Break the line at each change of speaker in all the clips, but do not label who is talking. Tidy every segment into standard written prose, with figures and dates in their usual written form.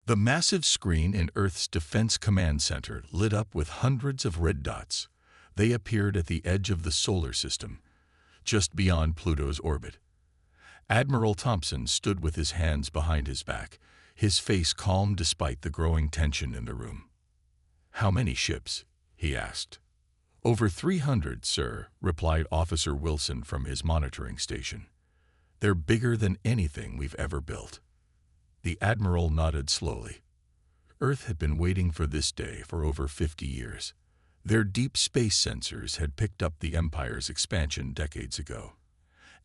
The massive screen in Earth's Defense Command Center lit up with hundreds of red dots. They appeared at the edge of the solar system, just beyond Pluto's orbit. Admiral Thompson stood with his hands behind his back, his face calm despite the growing tension in the room. "How many ships?" he asked. "Over 300, sir," replied Officer Wilson from his monitoring station. "They're bigger than anything we've ever built." The Admiral nodded slowly. Earth had been waiting for this day for over 50 years. Their deep space sensors had picked up the Empire's expansion decades ago,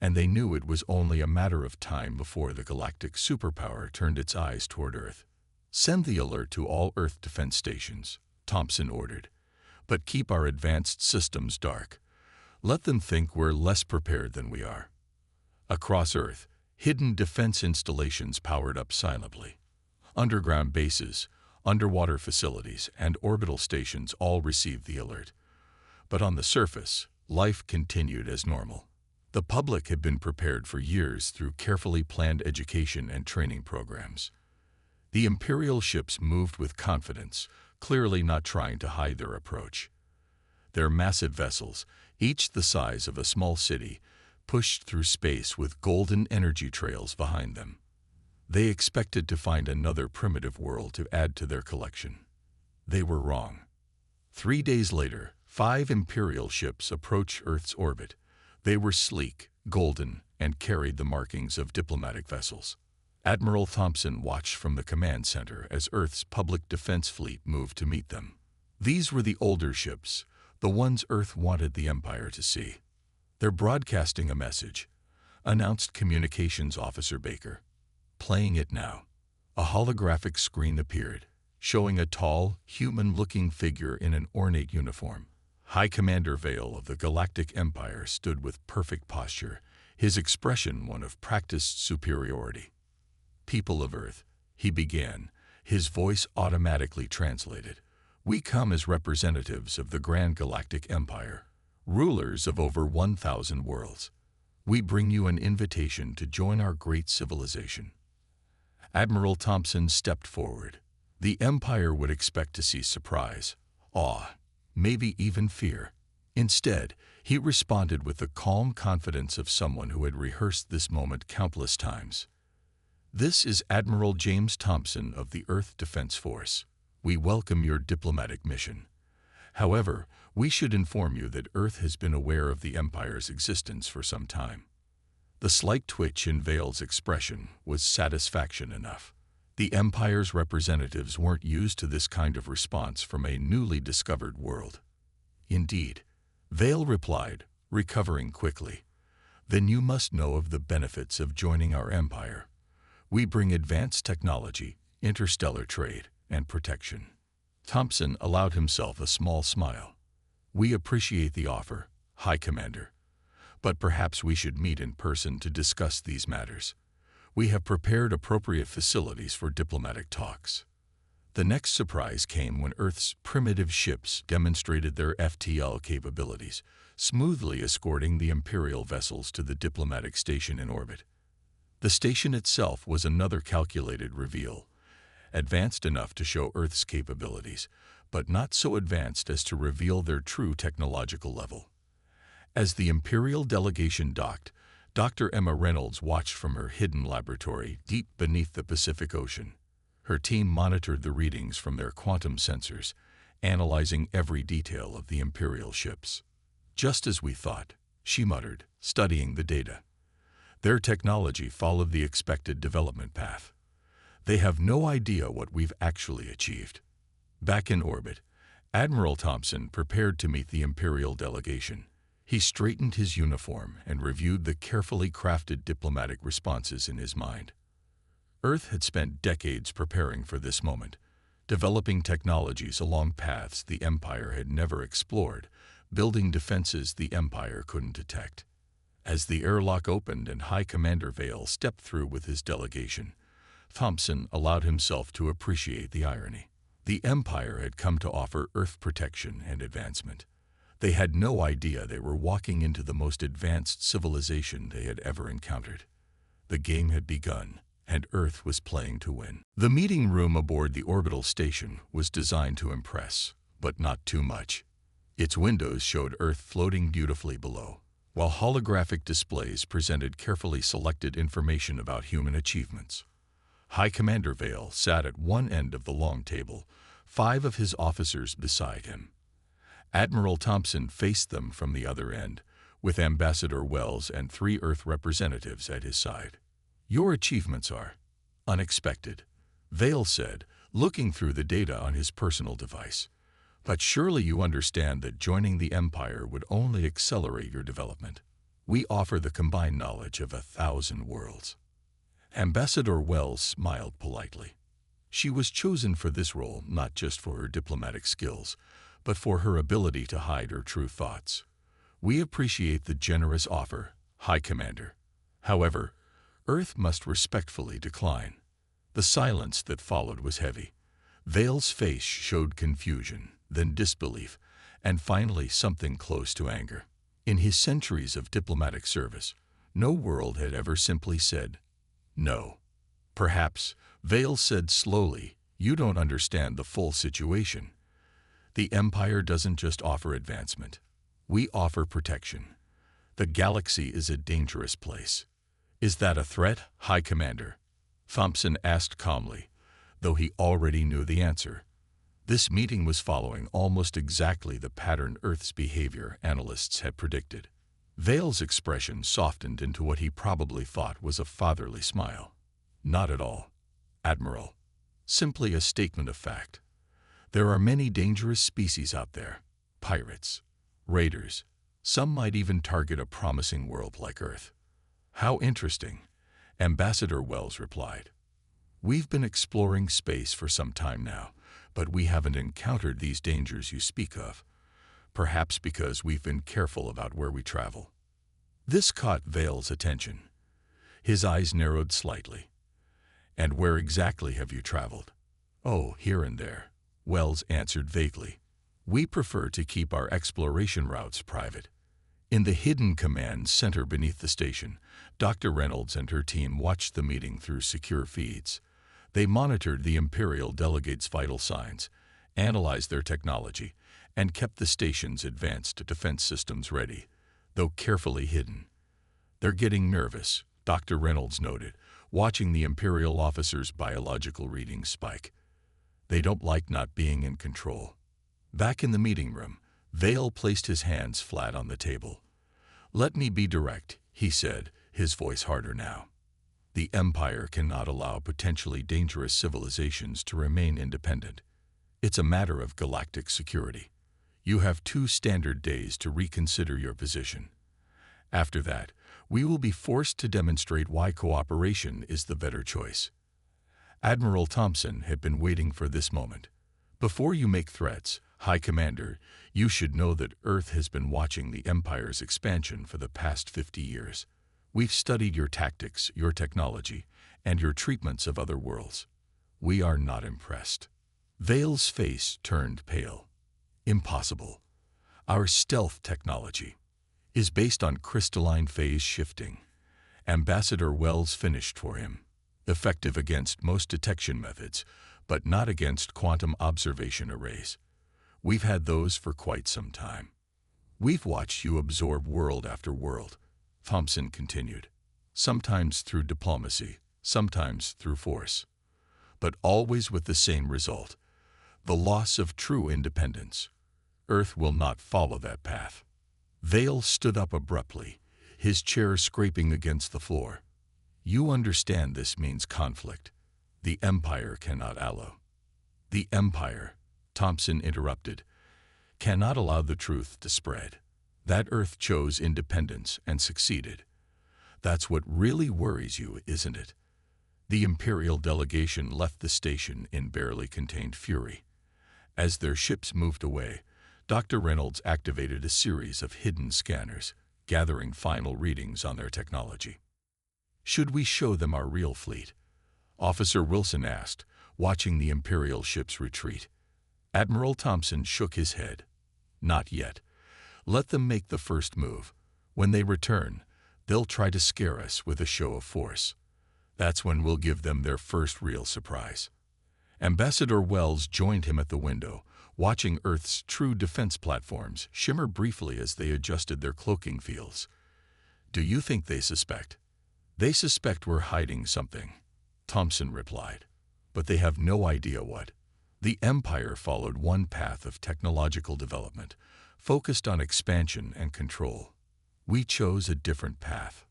and they knew it was only a matter of time before the galactic superpower turned its eyes toward Earth. "Send the alert to all Earth defense stations," Thompson ordered, "but keep our advanced systems dark. Let them think we're less prepared than we are." Across Earth, hidden defense installations powered up silently. Underground bases, underwater facilities, and orbital stations all received the alert. But on the surface, life continued as normal. The public had been prepared for years through carefully planned education and training programs. The Imperial ships moved with confidence, clearly not trying to hide their approach. Their massive vessels, each the size of a small city, pushed through space with golden energy trails behind them. They expected to find another primitive world to add to their collection. They were wrong. 3 days later, 5 Imperial ships approached Earth's orbit. They were sleek, golden, and carried the markings of diplomatic vessels. Admiral Thompson watched from the command center as Earth's public defense fleet moved to meet them. These were the older ships, the ones Earth wanted the Empire to see. "They're broadcasting a message," announced Communications Officer Baker. "Playing it now." A holographic screen appeared, showing a tall, human-looking figure in an ornate uniform. High Commander Vale of the Galactic Empire stood with perfect posture, his expression one of practiced superiority. "People of Earth," he began, his voice automatically translated, "we come as representatives of the Grand Galactic Empire, rulers of over 1,000 worlds. We bring you an invitation to join our great civilization." Admiral Thompson stepped forward. The Empire would expect to see surprise, awe, maybe even fear. Instead, he responded with the calm confidence of someone who had rehearsed this moment countless times. "This is Admiral James Thompson of the Earth Defense Force. We welcome your diplomatic mission. However, we should inform you that Earth has been aware of the Empire's existence for some time." The slight twitch in Vale's expression was satisfaction enough. The Empire's representatives weren't used to this kind of response from a newly discovered world. "Indeed," Vale replied, recovering quickly. "Then you must know of the benefits of joining our Empire. We bring advanced technology, interstellar trade, and protection." Thompson allowed himself a small smile. "We appreciate the offer, High Commander. But perhaps we should meet in person to discuss these matters. We have prepared appropriate facilities for diplomatic talks." The next surprise came when Earth's primitive ships demonstrated their FTL capabilities, smoothly escorting the Imperial vessels to the diplomatic station in orbit. The station itself was another calculated reveal, advanced enough to show Earth's capabilities, but not so advanced as to reveal their true technological level. As the Imperial delegation docked, Dr. Emma Reynolds watched from her hidden laboratory deep beneath the Pacific Ocean. Her team monitored the readings from their quantum sensors, analyzing every detail of the Imperial ships. "Just as we thought," she muttered, studying the data. "Their technology followed the expected development path. They have no idea what we've actually achieved." Back in orbit, Admiral Thompson prepared to meet the Imperial delegation. He straightened his uniform and reviewed the carefully crafted diplomatic responses in his mind. Earth had spent decades preparing for this moment, developing technologies along paths the Empire had never explored, building defenses the Empire couldn't detect. As the airlock opened and High Commander Vale stepped through with his delegation, Thompson allowed himself to appreciate the irony. The Empire had come to offer Earth protection and advancement. They had no idea they were walking into the most advanced civilization they had ever encountered. The game had begun, and Earth was playing to win. The meeting room aboard the orbital station was designed to impress, but not too much. Its windows showed Earth floating beautifully below, while holographic displays presented carefully selected information about human achievements. High Commander Vale sat at one end of the long table, 5 of his officers beside him. Admiral Thompson faced them from the other end, with Ambassador Wells and 3 Earth representatives at his side. "Your achievements are unexpected," Vale said, looking through the data on his personal device. "But surely you understand that joining the Empire would only accelerate your development. We offer the combined knowledge of 1,000 worlds." Ambassador Wells smiled politely. She was chosen for this role not just for her diplomatic skills, but for her ability to hide her true thoughts. "We appreciate the generous offer, High Commander. However, Earth must respectfully decline." The silence that followed was heavy. Vale's face showed confusion, then disbelief, and finally something close to anger. In his centuries of diplomatic service, no world had ever simply said, "No." "Perhaps," Vale said slowly, "you don't understand the full situation. The Empire doesn't just offer advancement. We offer protection. The galaxy is a dangerous place." "Is that a threat, High Commander?" Thompson asked calmly, though he already knew the answer. This meeting was following almost exactly the pattern Earth's behavior analysts had predicted. Vale's expression softened into what he probably thought was a fatherly smile. "Not at all, Admiral. Simply a statement of fact. There are many dangerous species out there. Pirates, raiders. Some might even target a promising world like Earth." "How interesting," Ambassador Wells replied. "We've been exploring space for some time now, but we haven't encountered these dangers you speak of. Perhaps because we've been careful about where we travel." This caught Vale's attention. His eyes narrowed slightly. "And where exactly have you traveled?" "Oh, here and there," Wells answered vaguely. "We prefer to keep our exploration routes private." In the hidden command center beneath the station, Dr. Reynolds and her team watched the meeting through secure feeds. They monitored the Imperial delegates' vital signs, analyzed their technology, and kept the station's advanced defense systems ready, though carefully hidden. "They're getting nervous," Dr. Reynolds noted, watching the Imperial officers' biological readings spike. "They don't like not being in control." Back in the meeting room, Vale placed his hands flat on the table. "Let me be direct," he said, his voice harder now. "The Empire cannot allow potentially dangerous civilizations to remain independent. It's a matter of galactic security. You have 2 standard days to reconsider your position. After that, we will be forced to demonstrate why cooperation is the better choice." Admiral Thompson had been waiting for this moment. "Before you make threats, High Commander, you should know that Earth has been watching the Empire's expansion for the past 50 years. We've studied your tactics, your technology, and your treatments of other worlds. We are not impressed." Vale's face turned pale. "Impossible. Our stealth technology is based on crystalline phase shifting." Ambassador Wells finished for him. "Effective against most detection methods, but not against quantum observation arrays. We've had those for quite some time. We've watched you absorb world after world," Thompson continued. "Sometimes through diplomacy, sometimes through force. But always with the same result: the loss of true independence. Earth will not follow that path." Vale stood up abruptly, his chair scraping against the floor. "You understand this means conflict. The Empire cannot allow." "The Empire," Thompson interrupted, "cannot allow the truth to spread. That Earth chose independence and succeeded. That's what really worries you, isn't it?" The Imperial delegation left the station in barely contained fury. As their ships moved away, Dr. Reynolds activated a series of hidden scanners, gathering final readings on their technology. "Should we show them our real fleet?" Officer Wilson asked, watching the Imperial ships retreat. Admiral Thompson shook his head. "Not yet. Let them make the first move. When they return, they'll try to scare us with a show of force. That's when we'll give them their first real surprise." Ambassador Wells joined him at the window, watching Earth's true defense platforms shimmer briefly as they adjusted their cloaking fields. "Do you think they suspect?" "They suspect we're hiding something," Thompson replied, "but they have no idea what." The Empire followed one path of technological development, focused on expansion and control. We chose a different path.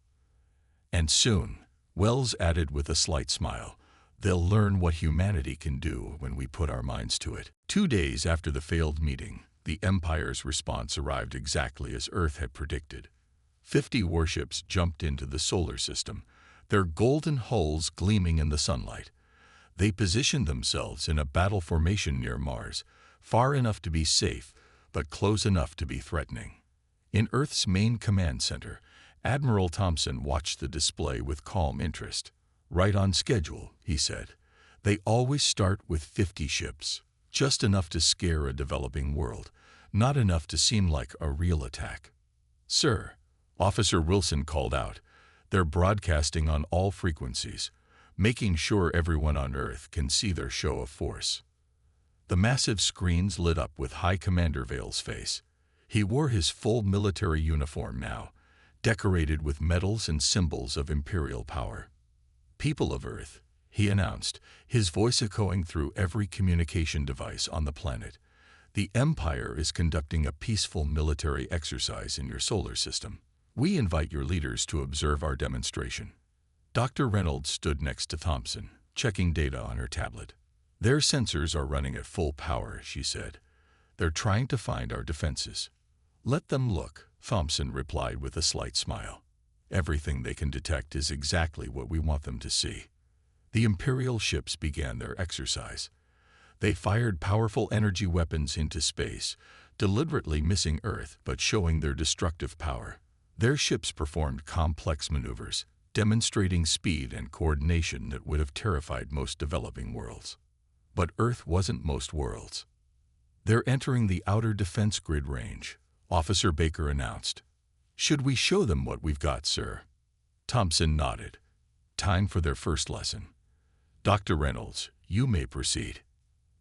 "And soon," Wells added with a slight smile, "they'll learn what humanity can do when we put our minds to it." 2 days after the failed meeting, the Empire's response arrived exactly as Earth had predicted. 50 warships jumped into the solar system, their golden hulls gleaming in the sunlight. They positioned themselves in a battle formation near Mars, far enough to be safe, but close enough to be threatening. In Earth's main command center, Admiral Thompson watched the display with calm interest. "Right on schedule," he said. "They always start with 50 ships, just enough to scare a developing world, not enough to seem like a real attack." "Sir," Officer Wilson called out, "they're broadcasting on all frequencies, making sure everyone on Earth can see their show of force." The massive screens lit up with High Commander Vale's face. He wore his full military uniform now, decorated with medals and symbols of imperial power. "People of Earth," he announced, his voice echoing through every communication device on the planet, "the Empire is conducting a peaceful military exercise in your solar system. We invite your leaders to observe our demonstration." Dr. Reynolds stood next to Thompson, checking data on her tablet. "Their sensors are running at full power," she said. "They're trying to find our defenses." "Let them look," Thompson replied with a slight smile. "Everything they can detect is exactly what we want them to see." The Imperial ships began their exercise. They fired powerful energy weapons into space, deliberately missing Earth but showing their destructive power. Their ships performed complex maneuvers, demonstrating speed and coordination that would have terrified most developing worlds. But Earth wasn't most worlds. "They're entering the outer defense grid range," Officer Baker announced. "Should we show them what we've got, sir?" Thompson nodded. "Time for their first lesson. Dr. Reynolds, you may proceed."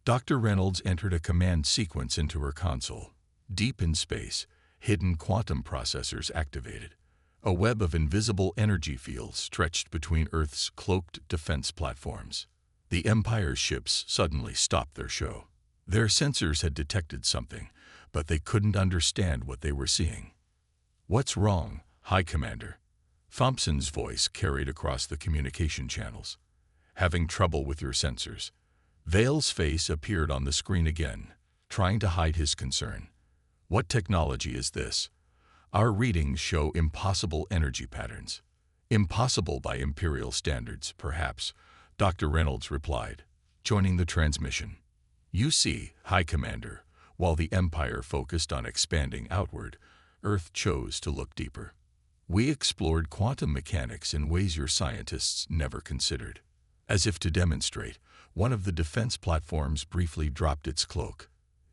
Dr. Reynolds entered a command sequence into her console. Deep in space, hidden quantum processors activated. A web of invisible energy fields stretched between Earth's cloaked defense platforms. The Empire's ships suddenly stopped their show. Their sensors had detected something, but they couldn't understand what they were seeing. "What's wrong, High Commander?" Thompson's voice carried across the communication channels. "Having trouble with your sensors." Vale's face appeared on the screen again, trying to hide his concern. "What technology is this?" "Our readings show impossible energy patterns." "Impossible by Imperial standards, perhaps," Dr. Reynolds replied, joining the transmission. "You see, High Commander, while the Empire focused on expanding outward, Earth chose to look deeper. We explored quantum mechanics in ways your scientists never considered." As if to demonstrate, one of the defense platforms briefly dropped its cloak.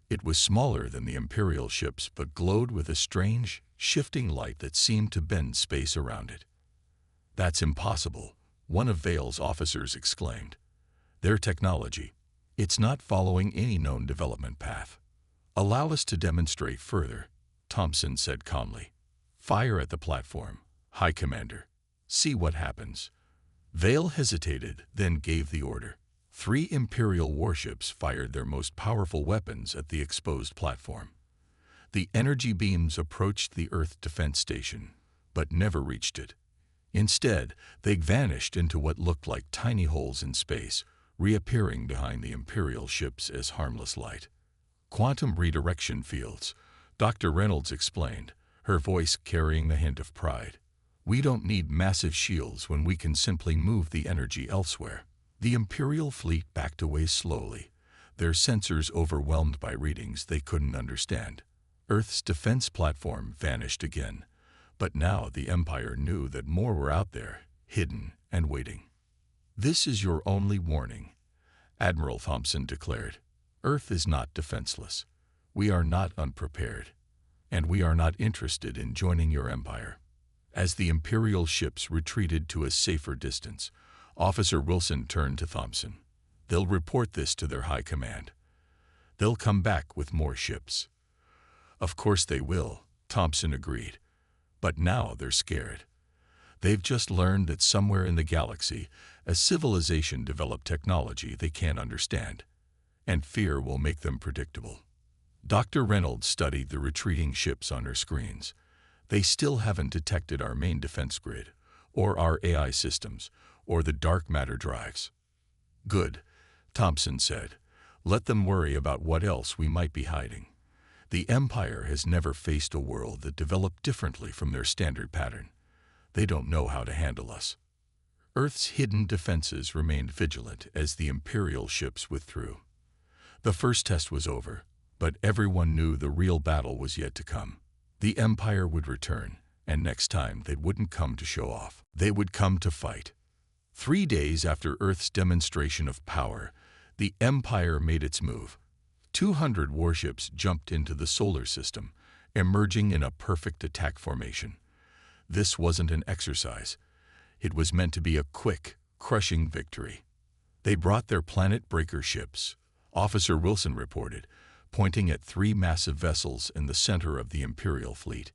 It was smaller than the Imperial ships but glowed with a strange, shifting light that seemed to bend space around it. "That's impossible," one of Vale's officers exclaimed. "Their technology, it's not following any known development path." "Allow us to demonstrate further," Thompson said calmly. "Fire at the platform, High Commander. See what happens." Vale hesitated, then gave the order. 3 Imperial warships fired their most powerful weapons at the exposed platform. The energy beams approached the Earth defense station, but never reached it. Instead, they vanished into what looked like tiny holes in space, reappearing behind the Imperial ships as harmless light. "Quantum redirection fields," Dr. Reynolds explained, her voice carrying a hint of pride. "We don't need massive shields when we can simply move the energy elsewhere." The Imperial fleet backed away slowly, their sensors overwhelmed by readings they couldn't understand. Earth's defense platform vanished again, but now the Empire knew that more were out there, hidden and waiting. "This is your only warning," Admiral Thompson declared. "Earth is not defenseless. We are not unprepared. And we are not interested in joining your empire." As the Imperial ships retreated to a safer distance, Officer Wilson turned to Thompson. They'll report this to their high command. They'll come back with more ships. Of course they will, Thompson agreed. But now they're scared. They've just learned that somewhere in the galaxy, a civilization developed technology they can't understand, and fear will make them predictable. Dr. Reynolds studied the retreating ships on her screens. They still haven't detected our main defense grid, or our AI systems, or the dark matter drives. Good, Thompson said. Let them worry about what else we might be hiding. The Empire has never faced a world that developed differently from their standard pattern. They don't know how to handle us. Earth's hidden defenses remained vigilant as the Imperial ships withdrew. The first test was over, but everyone knew the real battle was yet to come. The Empire would return, and next time they wouldn't come to show off. They would come to fight. 3 days after Earth's demonstration of power, the Empire made its move. 200 warships jumped into the solar system, emerging in a perfect attack formation. This wasn't an exercise. It was meant to be a quick, crushing victory. They brought their planet-breaker ships, Officer Wilson reported, pointing at 3 massive vessels in the center of the Imperial fleet.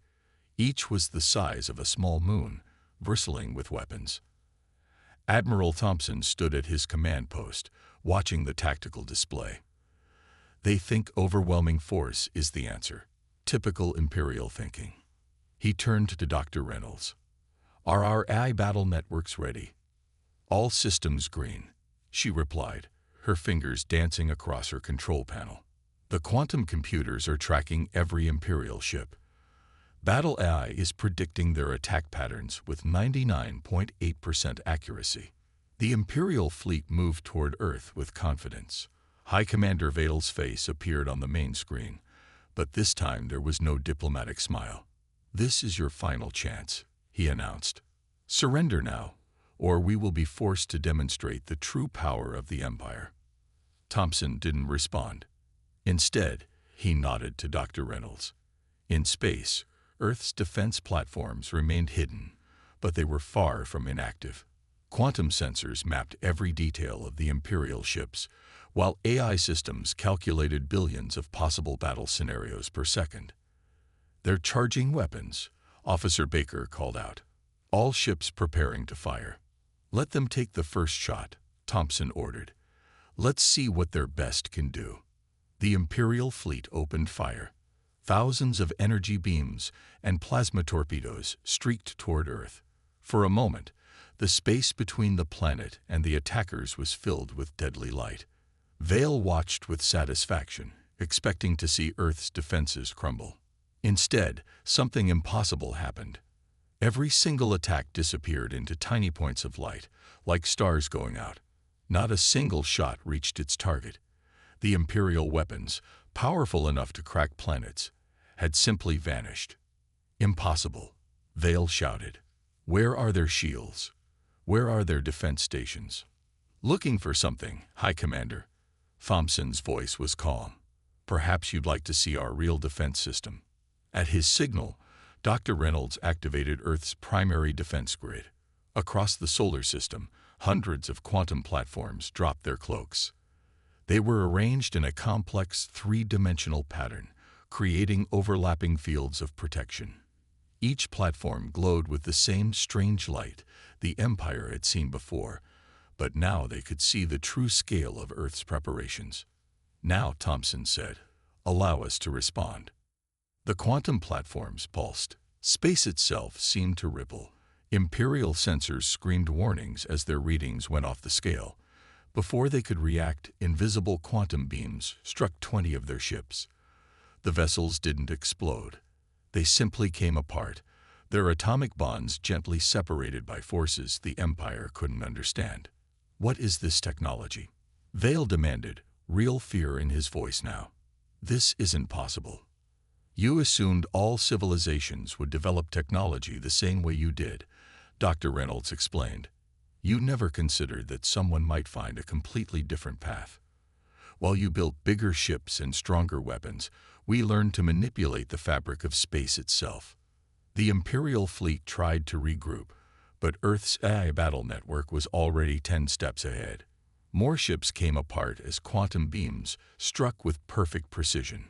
Each was the size of a small moon, bristling with weapons. Admiral Thompson stood at his command post, watching the tactical display. They think overwhelming force is the answer. Typical Imperial thinking. He turned to Dr. Reynolds. Are our AI battle networks ready? All systems green, she replied, her fingers dancing across her control panel. The quantum computers are tracking every Imperial ship. Battle AI is predicting their attack patterns with 99.8% accuracy. The Imperial fleet moved toward Earth with confidence. High Commander Vail's face appeared on the main screen, but this time there was no diplomatic smile. This is your final chance, he announced. Surrender now, or we will be forced to demonstrate the true power of the Empire. Thompson didn't respond. Instead, he nodded to Dr. Reynolds. In space, Earth's defense platforms remained hidden, but they were far from inactive. Quantum sensors mapped every detail of the Imperial ships, while AI systems calculated billions of possible battle scenarios per second. They're charging weapons, Officer Baker called out. All ships preparing to fire. Let them take the first shot, Thompson ordered. Let's see what their best can do. The Imperial fleet opened fire. Thousands of energy beams and plasma torpedoes streaked toward Earth. For a moment, the space between the planet and the attackers was filled with deadly light. Vail watched with satisfaction, expecting to see Earth's defenses crumble. Instead, something impossible happened. Every single attack disappeared into tiny points of light, like stars going out. Not a single shot reached its target. The Imperial weapons, powerful enough to crack planets, had simply vanished. Impossible, Vail shouted. Where are their shields? Where are their defense stations? Looking for something, High Commander. Thompson's voice was calm. Perhaps you'd like to see our real defense system. At his signal, Dr. Reynolds activated Earth's primary defense grid. Across the solar system, hundreds of quantum platforms dropped their cloaks. They were arranged in a complex 3-dimensional pattern, creating overlapping fields of protection. Each platform glowed with the same strange light the Empire had seen before, but now they could see the true scale of Earth's preparations. Now, Thompson said, allow us to respond. The quantum platforms pulsed. Space itself seemed to ripple. Imperial sensors screamed warnings as their readings went off the scale. Before they could react, invisible quantum beams struck 20 of their ships. The vessels didn't explode. They simply came apart, their atomic bonds gently separated by forces the Empire couldn't understand. What is this technology? Vail demanded, real fear in his voice now. This isn't possible. You assumed all civilizations would develop technology the same way you did, Dr. Reynolds explained. You never considered that someone might find a completely different path. While you built bigger ships and stronger weapons, we learned to manipulate the fabric of space itself. The Imperial fleet tried to regroup, But Earth's AI battle network was already 10 steps ahead. More ships came apart as quantum beams struck with perfect precision.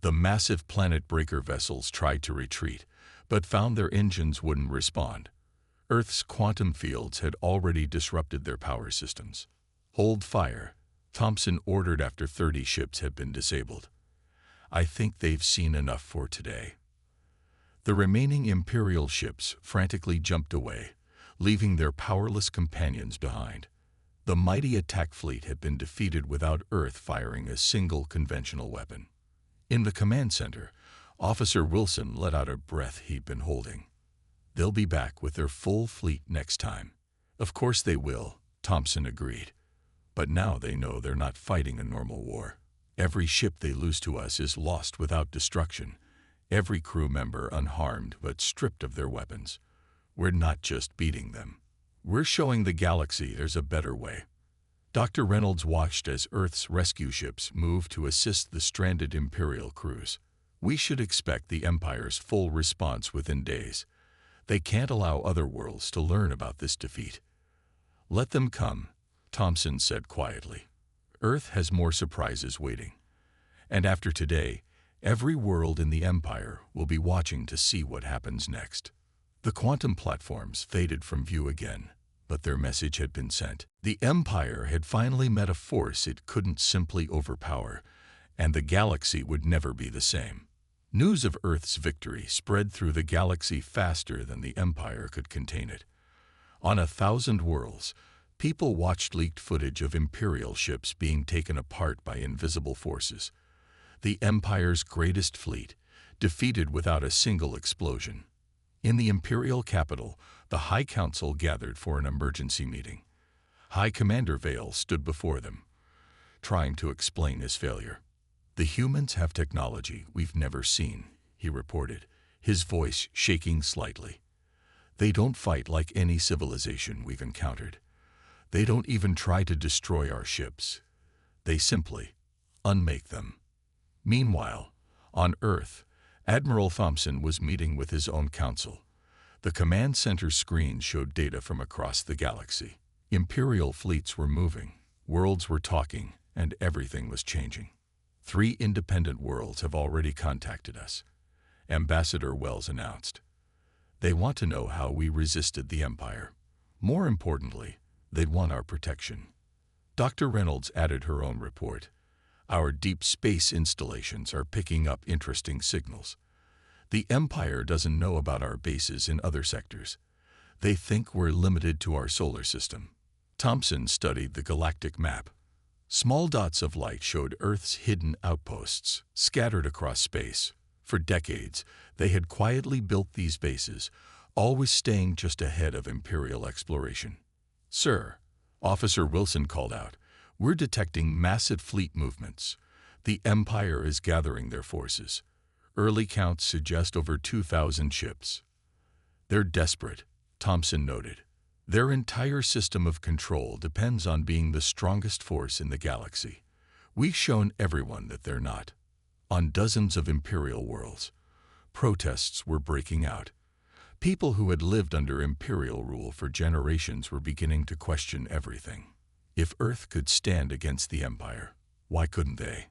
The massive planet breaker vessels tried to retreat, but found their engines wouldn't respond. Earth's quantum fields had already disrupted their power systems. "Hold fire," Thompson ordered after 30 ships had been disabled. "I think they've seen enough for today." The remaining Imperial ships frantically jumped away, leaving their powerless companions behind. The mighty attack fleet had been defeated without Earth firing a single conventional weapon. In the command center, Officer Wilson let out a breath he'd been holding. "They'll be back with their full fleet next time." "Of course they will," Thompson agreed. "But now they know they're not fighting a normal war. Every ship they lose to us is lost without destruction, every crew member unharmed but stripped of their weapons. We're not just beating them. We're showing the galaxy there's a better way." Dr. Reynolds watched as Earth's rescue ships moved to assist the stranded Imperial crews. "We should expect the Empire's full response within days. They can't allow other worlds to learn about this defeat." "Let them come," Thompson said quietly. "Earth has more surprises waiting. And after today, every world in the Empire will be watching to see what happens next." The quantum platforms faded from view again, but their message had been sent. The Empire had finally met a force it couldn't simply overpower, and the galaxy would never be the same. News of Earth's victory spread through the galaxy faster than the Empire could contain it. On 1,000 worlds, people watched leaked footage of Imperial ships being taken apart by invisible forces. The Empire's greatest fleet, defeated without a single explosion. In the Imperial capital, the High Council gathered for an emergency meeting. High Commander Vale stood before them, trying to explain his failure. "The humans have technology we've never seen," he reported, his voice shaking slightly. "They don't fight like any civilization we've encountered. They don't even try to destroy our ships. They simply unmake them." Meanwhile, on Earth, Admiral Thompson was meeting with his own council. The command center screen showed data from across the galaxy. Imperial fleets were moving, worlds were talking, and everything was changing. 3 independent worlds have already contacted us, Ambassador Wells announced. "They want to know how we resisted the Empire. More importantly, they'd want our protection." Dr. Reynolds added her own report. "Our deep space installations are picking up interesting signals. The Empire doesn't know about our bases in other sectors. They think we're limited to our solar system." Thompson studied the galactic map. Small dots of light showed Earth's hidden outposts, scattered across space. For decades, they had quietly built these bases, always staying just ahead of Imperial exploration. "Sir," Officer Wilson called out, "we're detecting massive fleet movements. The Empire is gathering their forces. Early counts suggest over 2,000 ships." "They're desperate," Thompson noted. "Their entire system of control depends on being the strongest force in the galaxy. We've shown everyone that they're not." On dozens of Imperial worlds, protests were breaking out. People who had lived under Imperial rule for generations were beginning to question everything. If Earth could stand against the Empire, why couldn't they?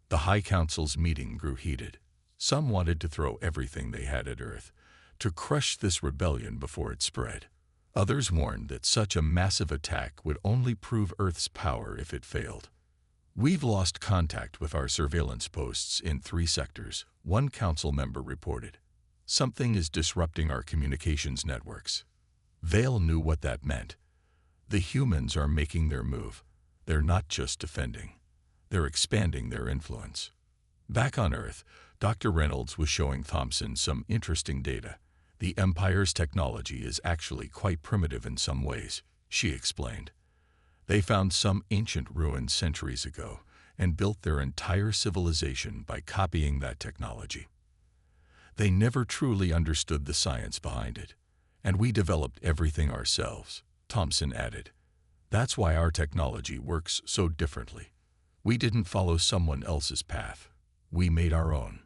The High Council's meeting grew heated. Some wanted to throw everything they had at Earth, to crush this rebellion before it spread. Others warned that such a massive attack would only prove Earth's power if it failed. "We've lost contact with our surveillance posts in 3 sectors," one council member reported. "Something is disrupting our communications networks." Vale knew what that meant. The humans are making their move. They're not just defending. They're expanding their influence. Back on Earth, Dr. Reynolds was showing Thompson some interesting data. "The Empire's technology is actually quite primitive in some ways," she explained. "They found some ancient ruins centuries ago and built their entire civilization by copying that technology. They never truly understood the science behind it, and we developed everything ourselves," Thompson added. "That's why our technology works so differently. We didn't follow someone else's path. We made our own."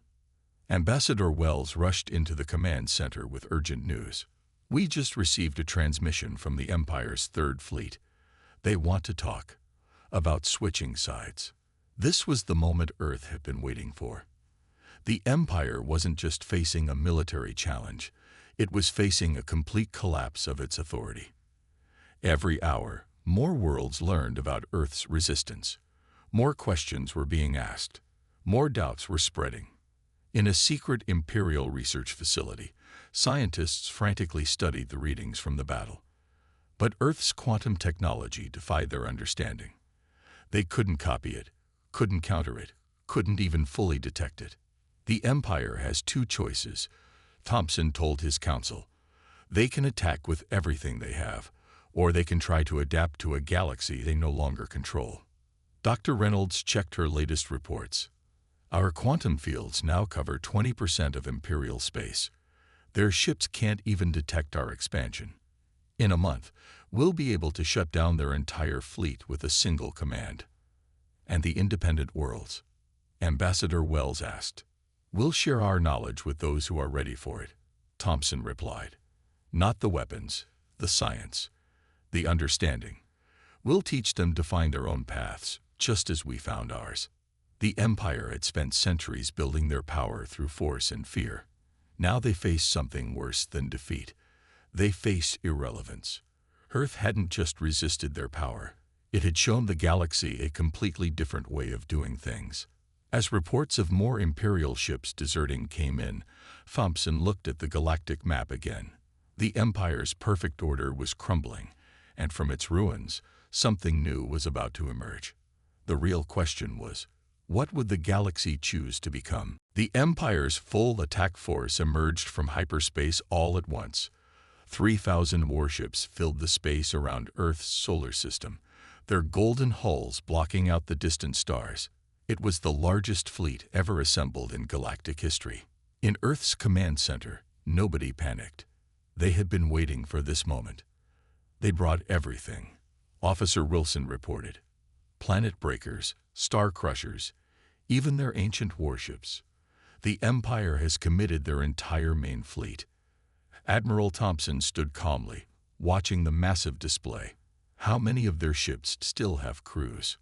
Ambassador Wells rushed into the command center with urgent news. We just received a transmission from the Empire's Third Fleet. They want to talk about switching sides. This was the moment Earth had been waiting for. The Empire wasn't just facing a military challenge, it was facing a complete collapse of its authority. Every hour, more worlds learned about Earth's resistance. More questions were being asked. More doubts were spreading. In a secret Imperial research facility, scientists frantically studied the readings from the battle. But Earth's quantum technology defied their understanding. They couldn't copy it, couldn't counter it, couldn't even fully detect it. The Empire has two choices, Thompson told his council. They can attack with everything they have, or they can try to adapt to a galaxy they no longer control. Dr. Reynolds checked her latest reports. Our quantum fields now cover 20% of Imperial space. Their ships can't even detect our expansion. In a month, we'll be able to shut down their entire fleet with a single command. And the independent worlds? Ambassador Wells asked. We'll share our knowledge with those who are ready for it, Thompson replied. Not the weapons, the science, the understanding. We'll teach them to find their own paths, just as we found ours. The Empire had spent centuries building their power through force and fear. Now they faced something worse than defeat. They faced irrelevance. Earth hadn't just resisted their power. It had shown the galaxy a completely different way of doing things. As reports of more Imperial ships deserting came in, Thompson looked at the galactic map again. The Empire's perfect order was crumbling, and from its ruins, something new was about to emerge. The real question was, what would the galaxy choose to become? The Empire's full attack force emerged from hyperspace all at once. 3,000 warships filled the space around Earth's solar system, their golden hulls blocking out the distant stars. It was the largest fleet ever assembled in galactic history. In Earth's command center, nobody panicked. They had been waiting for this moment. They brought everything, Officer Wilson reported. Planet breakers, star crushers, even their ancient warships. The Empire has committed their entire main fleet. Admiral Thompson stood calmly, watching the massive display. How many of their ships still have crews?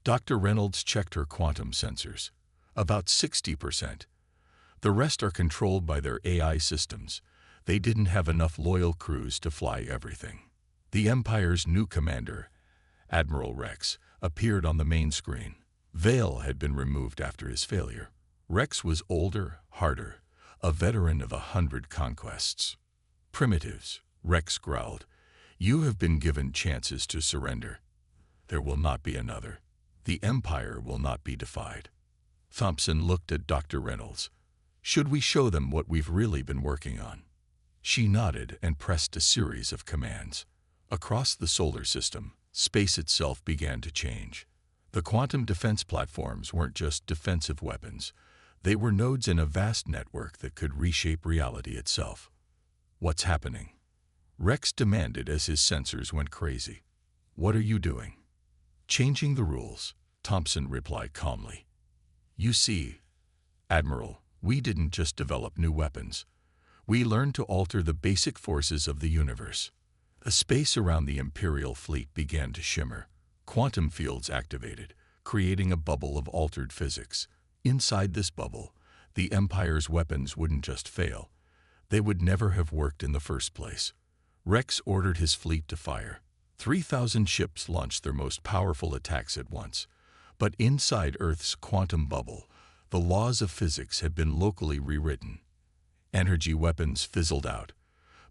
Dr. Reynolds checked her quantum sensors. About 60%. The rest are controlled by their AI systems. They didn't have enough loyal crews to fly everything. The Empire's new commander, Admiral Rex, appeared on the main screen. Veil had been removed after his failure. Rex was older, harder, a veteran of 100 conquests. Primitives, Rex growled. You have been given chances to surrender. There will not be another. The Empire will not be defied. Thompson looked at Dr. Reynolds. Should we show them what we've really been working on? She nodded and pressed a series of commands. Across the solar system, space itself began to change. The quantum defense platforms weren't just defensive weapons. They were nodes in a vast network that could reshape reality itself. What's happening? Rex demanded as his sensors went crazy. What are you doing? Changing the rules, Thompson replied calmly. You see, Admiral, we didn't just develop new weapons. We learned to alter the basic forces of the universe. A space around the Imperial fleet began to shimmer. Quantum fields activated, creating a bubble of altered physics. Inside this bubble, the Empire's weapons wouldn't just fail. They would never have worked in the first place. Rex ordered his fleet to fire. 3,000 ships launched their most powerful attacks at once. But inside Earth's quantum bubble, the laws of physics had been locally rewritten. Energy weapons fizzled out.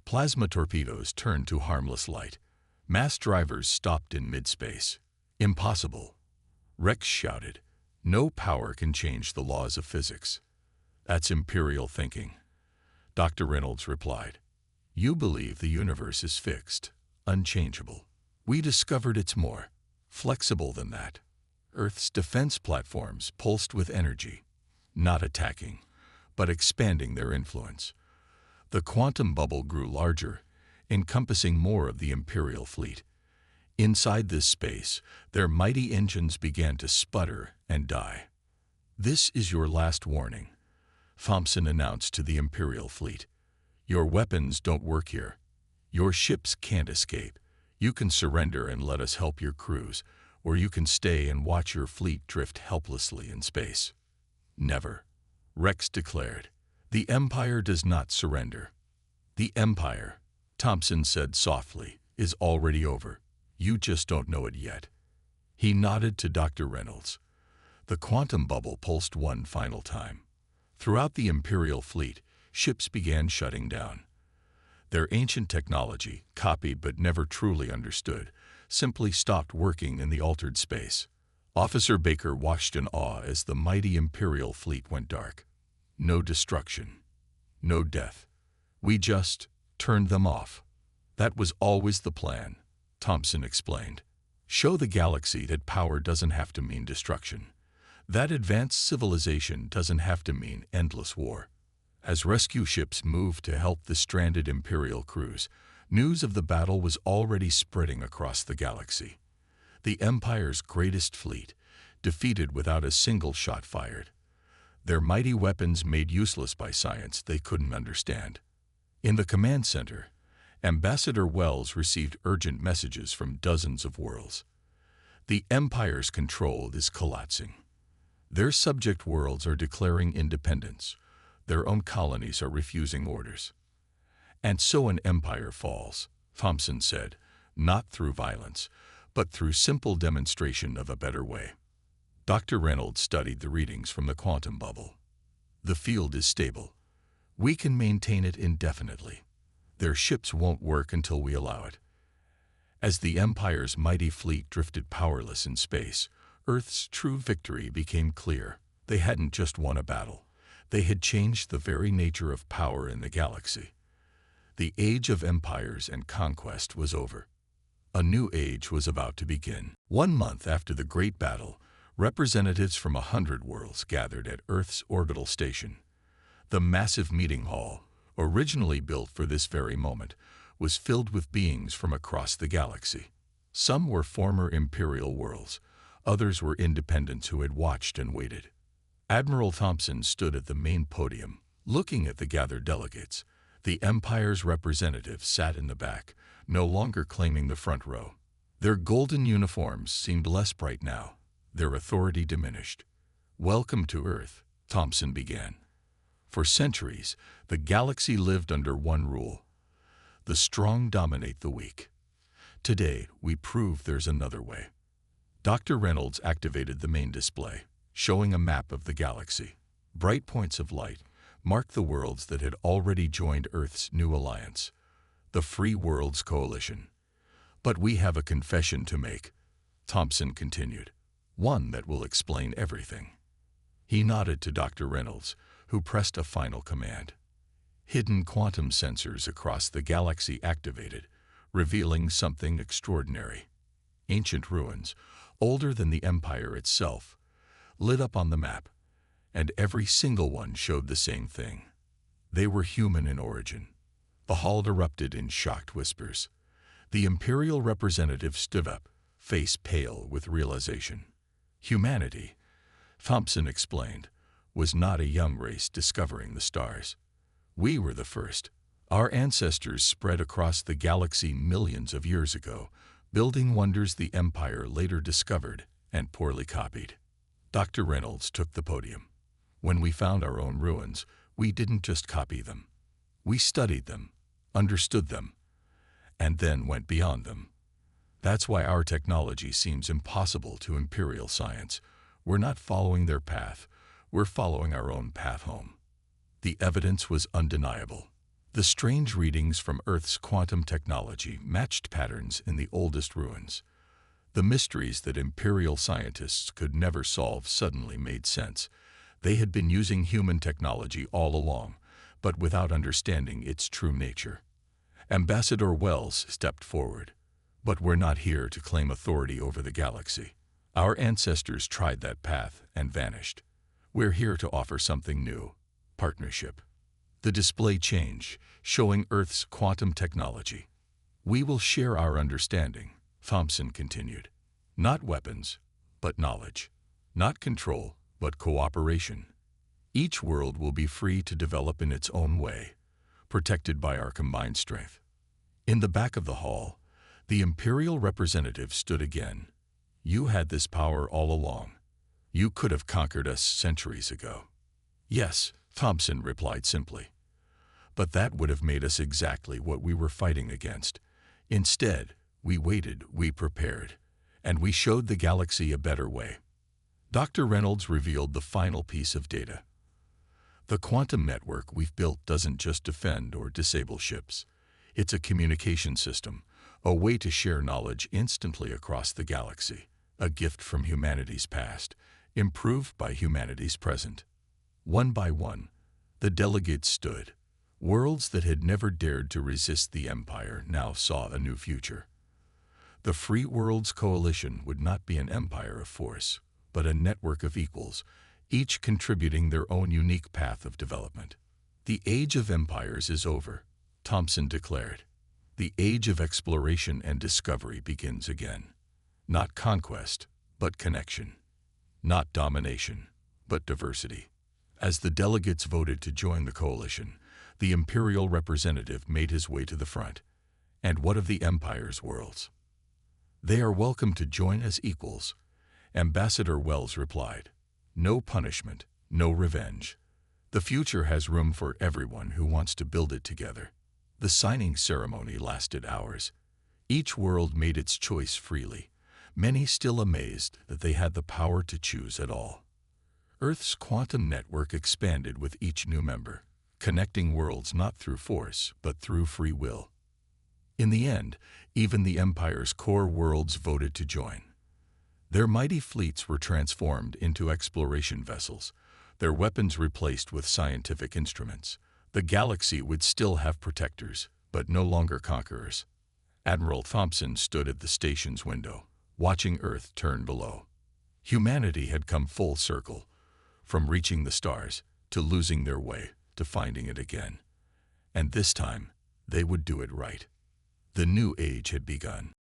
Plasma torpedoes turned to harmless light. Mass drivers stopped in mid-space. Impossible. Rex shouted. No power can change the laws of physics. That's Imperial thinking. Dr. Reynolds replied. You believe the universe is fixed, unchangeable. We discovered it's more flexible than that. Earth's defense platforms pulsed with energy, not attacking, but expanding their influence. The quantum bubble grew larger, encompassing more of the Imperial fleet. Inside this space, their mighty engines began to sputter and die. This is your last warning, Thompson announced to the Imperial fleet. Your weapons don't work here. Your ships can't escape. You can surrender and let us help your crews, or you can stay and watch your fleet drift helplessly in space." "Never," Rex declared. "The Empire does not surrender." "The Empire," Thompson said softly, "is already over. You just don't know it yet." He nodded to Dr. Reynolds. The quantum bubble pulsed one final time. Throughout the Imperial fleet, ships began shutting down. Their ancient technology, copied but never truly understood, simply stopped working in the altered space. Officer Baker watched in awe as the mighty Imperial fleet went dark. No destruction. No death. "We just turned them off." "That was always the plan," Thompson explained. "Show the galaxy that power doesn't have to mean destruction. That advanced civilization doesn't have to mean endless war." As rescue ships moved to help the stranded Imperial crews, news of the battle was already spreading across the galaxy. The Empire's greatest fleet, defeated without a single shot fired. Their mighty weapons made useless by science they couldn't understand. In the command center, Ambassador Wells received urgent messages from dozens of worlds. The Empire's control is collapsing. Their subject worlds are declaring independence. Their own colonies are refusing orders. "And so an empire falls," Thompson said, "not through violence, but through simple demonstration of a better way." Dr. Reynolds studied the readings from the quantum bubble. "The field is stable. We can maintain it indefinitely. Their ships won't work until we allow it." As the Empire's mighty fleet drifted powerless in space, Earth's true victory became clear. They hadn't just won a battle. They had changed the very nature of power in the galaxy. The age of empires and conquest was over. A new age was about to begin. 1 month after the Great Battle, representatives from 100 worlds gathered at Earth's orbital station. The massive meeting hall, originally built for this very moment, was filled with beings from across the galaxy. Some were former Imperial worlds, others were independents who had watched and waited. Admiral Thompson stood at the main podium, looking at the gathered delegates. The Empire's representatives sat in the back, no longer claiming the front row. Their golden uniforms seemed less bright now, their authority diminished. "Welcome to Earth," Thompson began. "For centuries, the galaxy lived under one rule. The strong dominate the weak. Today, we prove there's another way." Dr. Reynolds activated the main display, showing a map of the galaxy. Bright points of light marked the worlds that had already joined Earth's new alliance, the Free Worlds Coalition. "But we have a confession to make," Thompson continued, "one that will explain everything." He nodded to Dr. Reynolds, who pressed a final command. Hidden quantum sensors across the galaxy activated, revealing something extraordinary. Ancient ruins, older than the Empire itself, lit up on the map, and every single one showed the same thing. They were human in origin. The hall erupted in shocked whispers. The Imperial representative stood up, face pale with realization. Humanity, Thompson explained, was not a young race discovering the stars. We were the first. Our ancestors spread across the galaxy millions of years ago, building wonders the Empire later discovered and poorly copied. Dr. Reynolds took the podium. "When we found our own ruins, we didn't just copy them. We studied them, understood them, and then went beyond them. That's why our technology seems impossible to Imperial science. We're not following their path, we're following our own path home." The evidence was undeniable. The strange readings from Earth's quantum technology matched patterns in the oldest ruins. The mysteries that Imperial scientists could never solve suddenly made sense. They had been using human technology all along, but without understanding its true nature. Ambassador Wells stepped forward. "But we're not here to claim authority over the galaxy. Our ancestors tried that path and vanished. We're here to offer something new: partnership." The display changed, showing Earth's quantum technology. "We will share our understanding," Thompson continued. "Not weapons, but knowledge. Not control, but cooperation. Each world will be free to develop in its own way, protected by our combined strength." In the back of the hall, the Imperial representative stood again. "You had this power all along. You could have conquered us centuries ago." "Yes," Thompson replied simply. "But that would have made us exactly what we were fighting against. Instead, we waited, we prepared, and we showed the galaxy a better way." Dr. Reynolds revealed the final piece of data. "The quantum network we've built doesn't just defend or disable ships. It's a communication system, a way to share knowledge instantly across the galaxy, a gift from humanity's past, improved by humanity's present." One by one, the delegates stood. Worlds that had never dared to resist the Empire now saw a new future. The Free Worlds Coalition would not be an empire of force, but a network of equals, each contributing their own unique path of development. "The age of empires is over," Thompson declared. "The age of exploration and discovery begins again. Not conquest, but connection. Not domination, but diversity." As the delegates voted to join the coalition, the Imperial representative made his way to the front. "And what of the Empire's worlds?" "They are welcome to join as equals," Ambassador Wells replied. "No punishment, no revenge. The future has room for everyone who wants to build it together." The signing ceremony lasted hours. Each world made its choice freely, many still amazed that they had the power to choose at all. Earth's quantum network expanded with each new member, connecting worlds not through force, but through free will. In the end, even the Empire's core worlds voted to join. Their mighty fleets were transformed into exploration vessels, their weapons replaced with scientific instruments. The galaxy would still have protectors, but no longer conquerors. Admiral Thompson stood at the station's window, watching Earth turn below. Humanity had come full circle, from reaching the stars, to losing their way, to finding it again. And this time, they would do it right. The new age had begun.